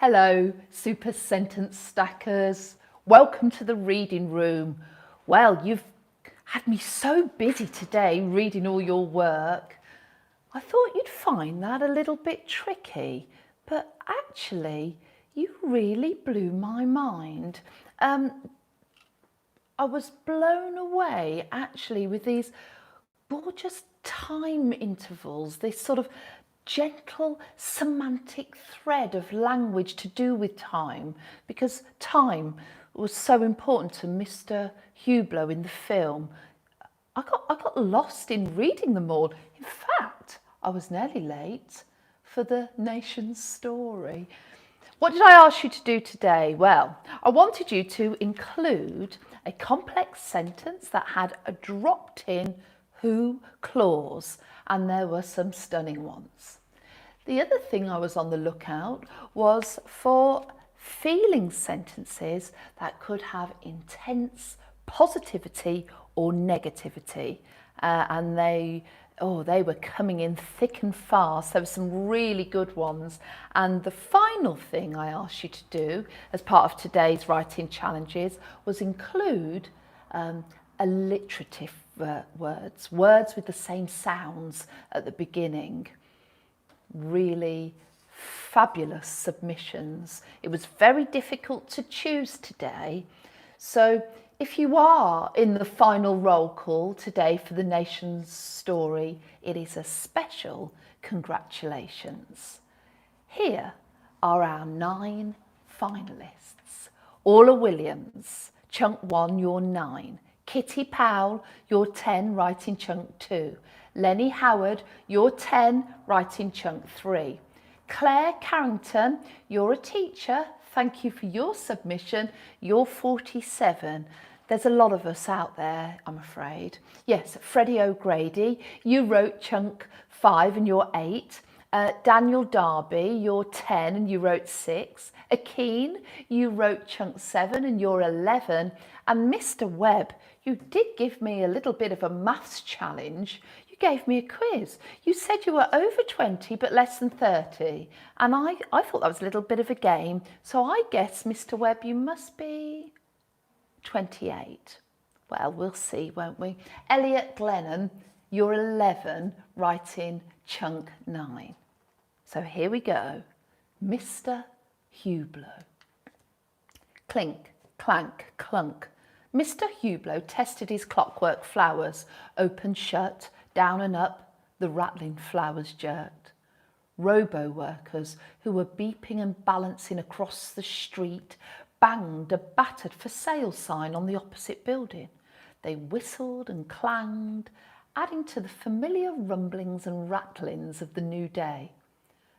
Hello, super sentence stackers. Welcome to the reading room. Well, you've had me so busy today reading all your work. I thought you'd find that a little bit tricky, but actually, you really blew my mind. I was blown away actually with these gorgeous time intervals, this sort of gentle semantic thread of language to do with time, because time was so important to Mr Hublot in the film. I got lost in reading them all. In fact, I was nearly late for the nation's story. What did I ask you to do today? Well, I wanted you to include a complex sentence that had a dropped-in who clause, and there were some stunning ones. The other thing I was on the lookout was for feeling sentences that could have intense positivity or negativity, and they were coming in thick and fast. There were some really good ones. And the final thing I asked you to do as part of today's writing challenges was include alliterative words with the same sounds at the beginning. Really fabulous submissions. It was very difficult to choose today. So if you are in the final roll call today for the nation's story, it is a special congratulations. Here are our 9 finalists. Orla Williams, chunk 1, you're 9. Kitty Powell, you're 10, writing chunk 2. Lenny Howard, you're 10, writing chunk 3. Claire Carrington, you're a teacher. Thank you for your submission. You're 47. There's a lot of us out there, I'm afraid. Yes, Freddie O'Grady, you wrote chunk 5 and you're 8. Daniel Darby, you're 10 and you wrote 6. Akeen, you wrote chunk 7 and you're 11. And Mr Webb, you did give me a little bit of a maths challenge. You gave me a quiz. You said you were over 20 but less than 30. And I thought that was a little bit of a game. So I guess, Mr Webb, you must be 28. Well, we'll see, won't we? Elliot Glennon, you're 11, writing chunk 9. So here we go. Mr Hublot. Clink, clank, clunk. Mr Hublot tested his clockwork flowers, open, shut, down and up, the rattling flowers jerked. Robo-workers who were beeping and balancing across the street banged a battered for sale sign on the opposite building. They whistled and clanged, adding to the familiar rumblings and rattlings of the new day.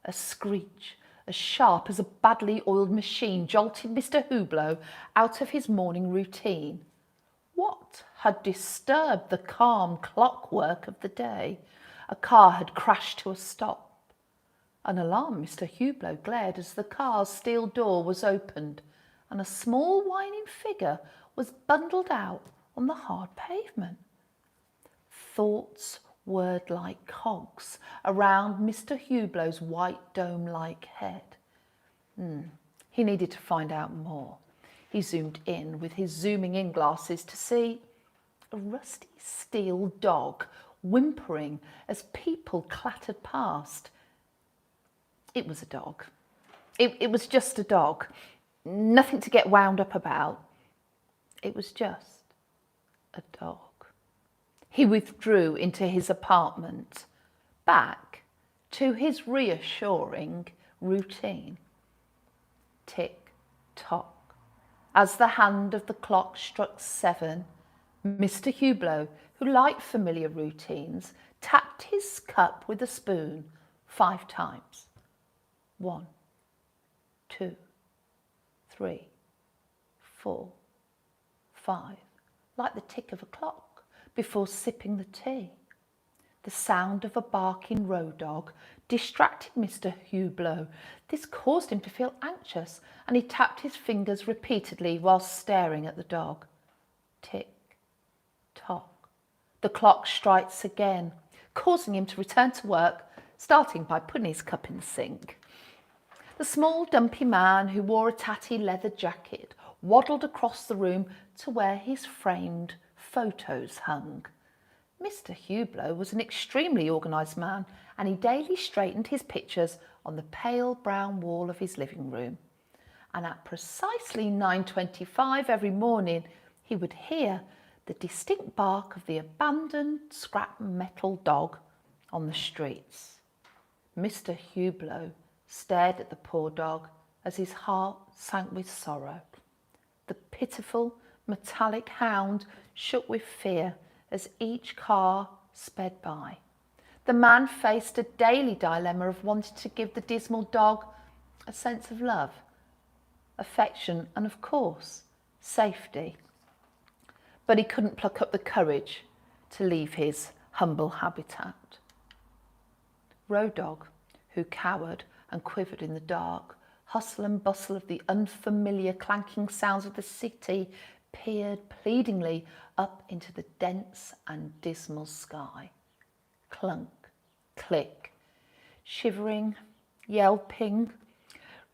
A screech as sharp as a badly oiled machine jolted Mr Hublot out of his morning routine. What had disturbed the calm clockwork of the day? A car had crashed to a stop. An alarm Mr Hublot glared as the car's steel door was opened and a small whining figure was bundled out on the hard pavement. Thoughts whirred like cogs around Mr Hublot's white dome-like head. He needed to find out more. He zoomed in with his zooming in glasses to see a rusty steel dog whimpering as people clattered past. It was a dog. It was just a dog. Nothing to get wound up about. It was just a dog. He withdrew into his apartment, back to his reassuring routine. Tick, tock. As the hand of the clock struck 7, Mr Hublot, who liked familiar routines, tapped his cup with a spoon 5 times. 1, 2, 3, 4, 5, like the tick of a clock, before sipping the tea. The sound of a barking road dog distracted Mr Hublot. This caused him to feel anxious, and he tapped his fingers repeatedly while staring at the dog. Tick, tock. The clock strikes again, causing him to return to work, starting by putting his cup in the sink. The small dumpy man who wore a tatty leather jacket waddled across the room to where his framed photos hung. Mr Hublot was an extremely organised man, and he daily straightened his pictures on the pale brown wall of his living room. And at precisely 9:25 every morning, he would hear the distinct bark of the abandoned scrap metal dog on the streets. Mr Hublot stared at the poor dog as his heart sank with sorrow. The pitiful metallic hound shook with fear as each car sped by. The man faced a daily dilemma of wanting to give the dismal dog a sense of love, affection, and of course, safety. But he couldn't pluck up the courage to leave his humble habitat. Road Dog, who cowered and quivered in the dark, hustle and bustle of the unfamiliar clanking sounds of the city, peered pleadingly up into the dense and dismal sky. Clunk, click, shivering, yelping,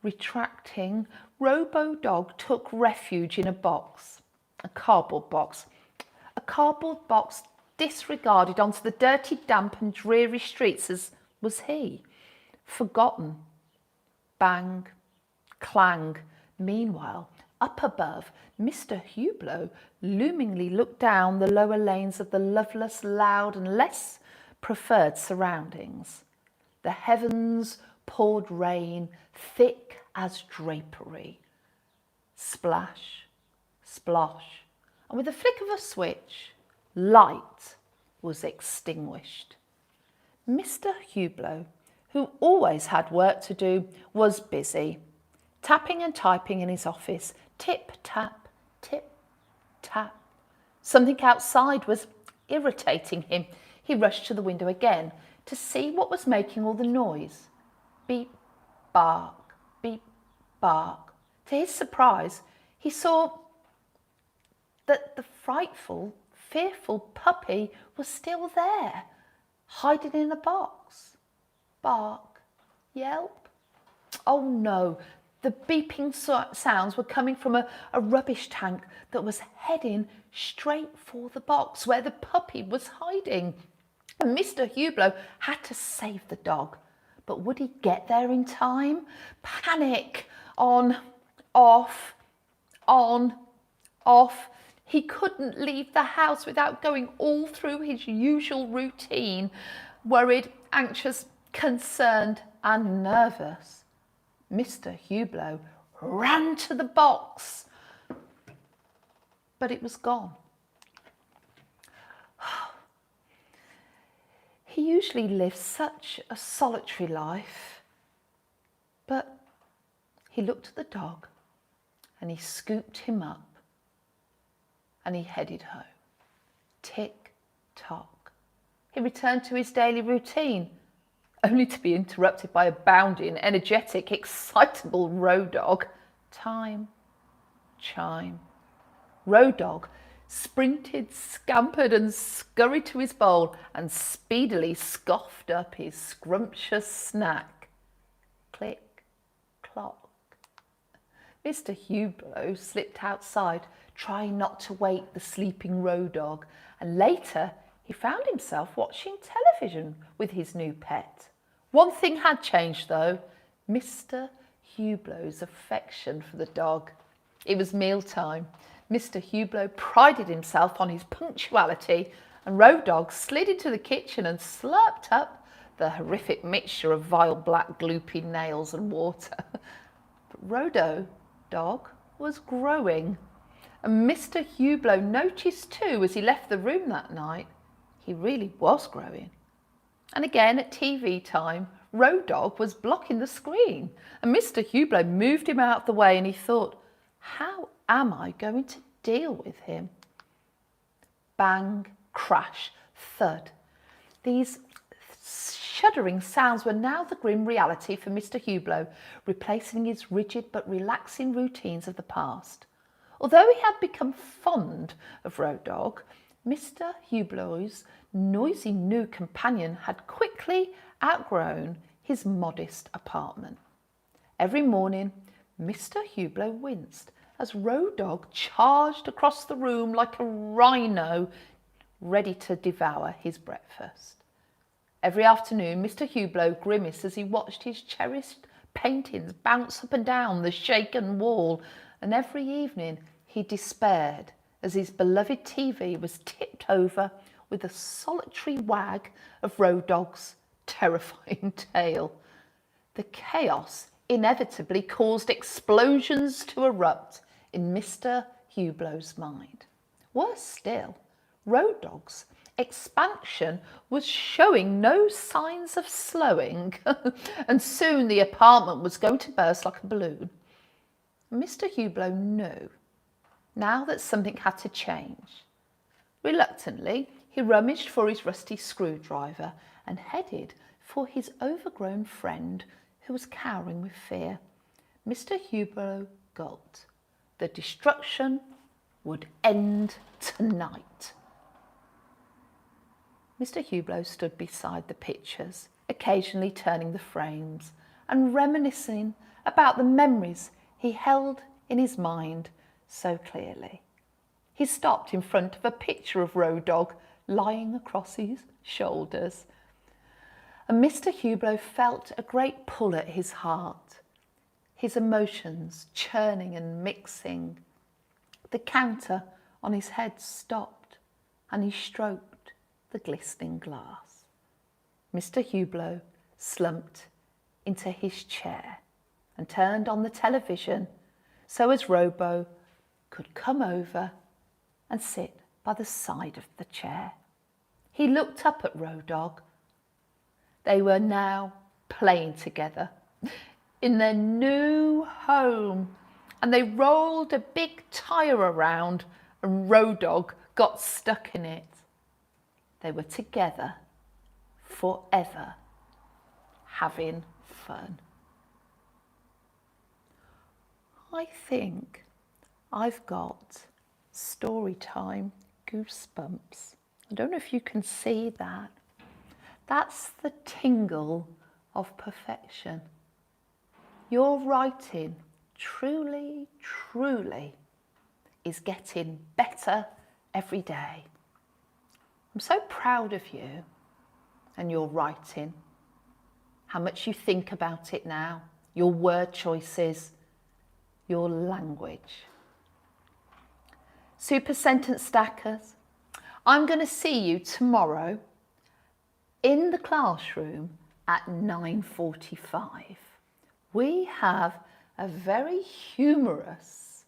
retracting, Robo-Dog took refuge in a box, a cardboard box disregarded onto the dirty, damp and dreary streets as was he, forgotten. Bang, clang. Meanwhile, up above, Mr Hublot loomingly looked down the lower lanes of the loveless, loud and less preferred surroundings. The heavens poured rain, thick as drapery. Splash, splosh, and with the flick of a switch, light was extinguished. Mr Hublot, who always had work to do, was busy, tapping and typing in his office. Tip, tap, tip, tap. Something outside was irritating him. He rushed to the window again to see what was making all the noise. Beep, bark, beep, bark. To his surprise, he saw that the frightful, fearful puppy was still there, hiding in a box. Bark, yelp. Oh no, the beeping sounds were coming from a rubbish tank that was heading straight for the box where the puppy was hiding. And Mr Hublot had to save the dog. But would he get there in time? Panic, on, off, on, off. He couldn't leave the house without going all through his usual routine, worried, anxious, concerned and nervous. Mr Hublot ran to the box, but it was gone. He usually lived such a solitary life, but he looked at the dog and he scooped him up and he headed home. Tick tock. He returned to his daily routine, only to be interrupted by a bounding, energetic, excitable Road Dog. Time, chime. Road Dog sprinted, scampered and scurried to his bowl and speedily scoffed up his scrumptious snack. Click, clock. Mr Hublot slipped outside, trying not to wake the sleeping Road Dog, and later he found himself watching television with his new pet. One thing had changed though, Mr Hublot's affection for the dog. It was mealtime. Mr Hublot prided himself on his punctuality, and Road Dog slid into the kitchen and slurped up the horrific mixture of vile black gloopy nails and water. But Rodo Dog was growing, and Mr Hublot noticed too as he left the room that night. He really was growing. And again at TV time, Road Dog was blocking the screen, and Mr Hublot moved him out of the way, and he thought, how am I going to deal with him? Bang, crash, thud. These shuddering sounds were now the grim reality for Mr Hublot, replacing his rigid but relaxing routines of the past. Although he had become fond of Road Dog, Mr Hublot's noisy new companion had quickly outgrown his modest apartment. Every morning, Mr Hublot winced as Road Dog charged across the room like a rhino ready to devour his breakfast. Every afternoon, Mr Hublot grimaced as he watched his cherished paintings bounce up and down the shaken wall, and every evening he despaired as his beloved TV was tipped over with a solitary wag of Road Dog's terrifying tail. The chaos inevitably caused explosions to erupt in Mr Hublot's mind. Worse still, Road Dog's expansion was showing no signs of slowing, and soon the apartment was going to burst like a balloon. Mr Hublot knew now that something had to change. Reluctantly, he rummaged for his rusty screwdriver and headed for his overgrown friend who was cowering with fear. Mr Hublot gulped. The destruction would end tonight. Mr Hublot stood beside the pictures, occasionally turning the frames and reminiscing about the memories he held in his mind so clearly. He stopped in front of a picture of Road Dog lying across his shoulders, and Mr Hublot felt a great pull at his heart, his emotions churning and mixing. The counter on his head stopped, and he stroked the glistening glass. Mr Hublot slumped into his chair and turned on the television so as Robo could come over and sit by the side of the chair. He looked up at Road Dog. They were now playing together in their new home, and they rolled a big tyre around and Road Dog got stuck in it. They were together forever, having fun. I think I've got story time goosebumps. I don't know if you can see that. That's the tingle of perfection. Your writing truly, truly is getting better every day. I'm so proud of you and your writing, how much you think about it now, your word choices, your language. Super Sentence Stackers, I'm going to see you tomorrow in the classroom at 9:45. We have a very humorous,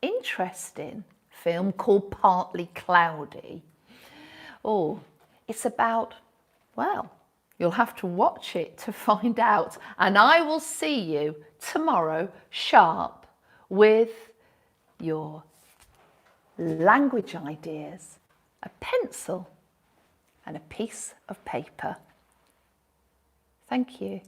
interesting film called Partly Cloudy. Oh, it's about, well, you'll have to watch it to find out. And I will see you tomorrow sharp with your language ideas, a pencil and a piece of paper. Thank you.